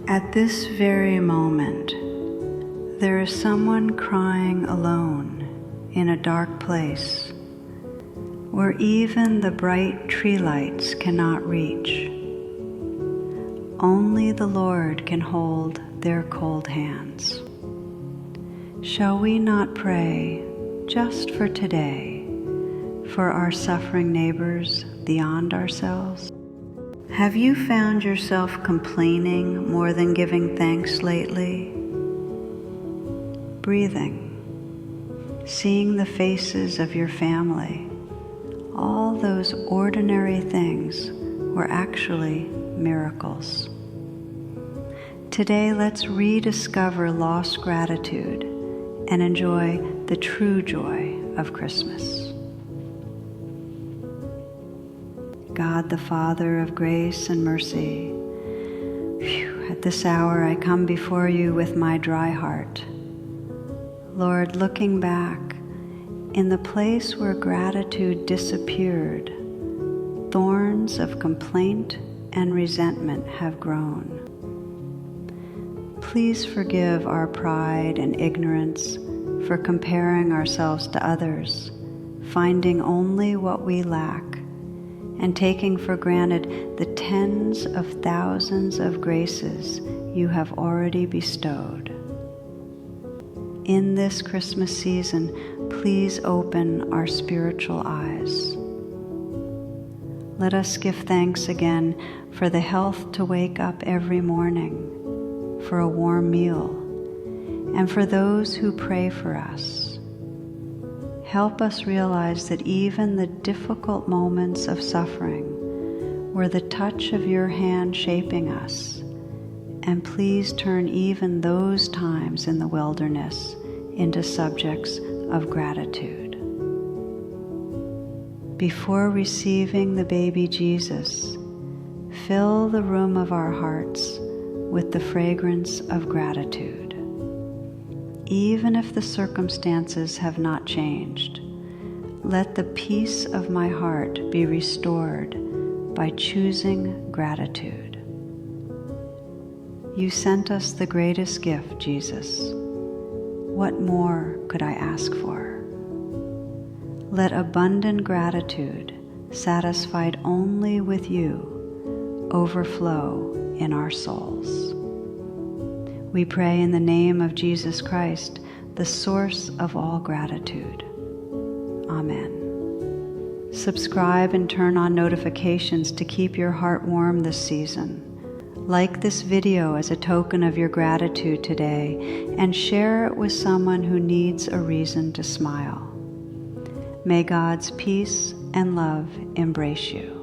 At this very moment, there is someone crying alone in a dark place where even the bright tree lights cannot reach. Only the Lord can hold their cold hands. Shall we not pray just for today, for our suffering neighbors beyond ourselves? Have you found yourself complaining more than giving thanks lately? Breathing, seeing the faces of your family, all those ordinary things were actually miracles. Today, let's rediscover lost gratitude and enjoy the true joy of Christmas. God, the Father of grace and mercy, at this hour I come before you with my dry heart. Lord, looking back, in the place where gratitude disappeared, thorns of complaint and resentment have grown. Please forgive our pride and ignorance for comparing ourselves to others, finding only what we lack, and taking for granted the tens of thousands of graces you have already bestowed. In this Christmas season, please open our spiritual eyes. Let us give thanks again for the health to wake up every morning, for a warm meal, and for those who pray for us. Help us realize that even the difficult moments of suffering were the touch of your hand shaping us, and please turn even those times in the wilderness into subjects of gratitude. Before receiving the baby Jesus, fill the room of our hearts with the fragrance of gratitude. Even if the circumstances have not changed, let the peace of my heart be restored by choosing gratitude. You sent us the greatest gift, Jesus. What more could I ask for? Let abundant gratitude, satisfied only with you, overflow in our souls. We pray in the name of Jesus Christ, the source of all gratitude. Amen. Subscribe and turn on notifications to keep your heart warm this season. Like this video as a token of your gratitude today, and share it with someone who needs a reason to smile. May God's peace and love embrace you.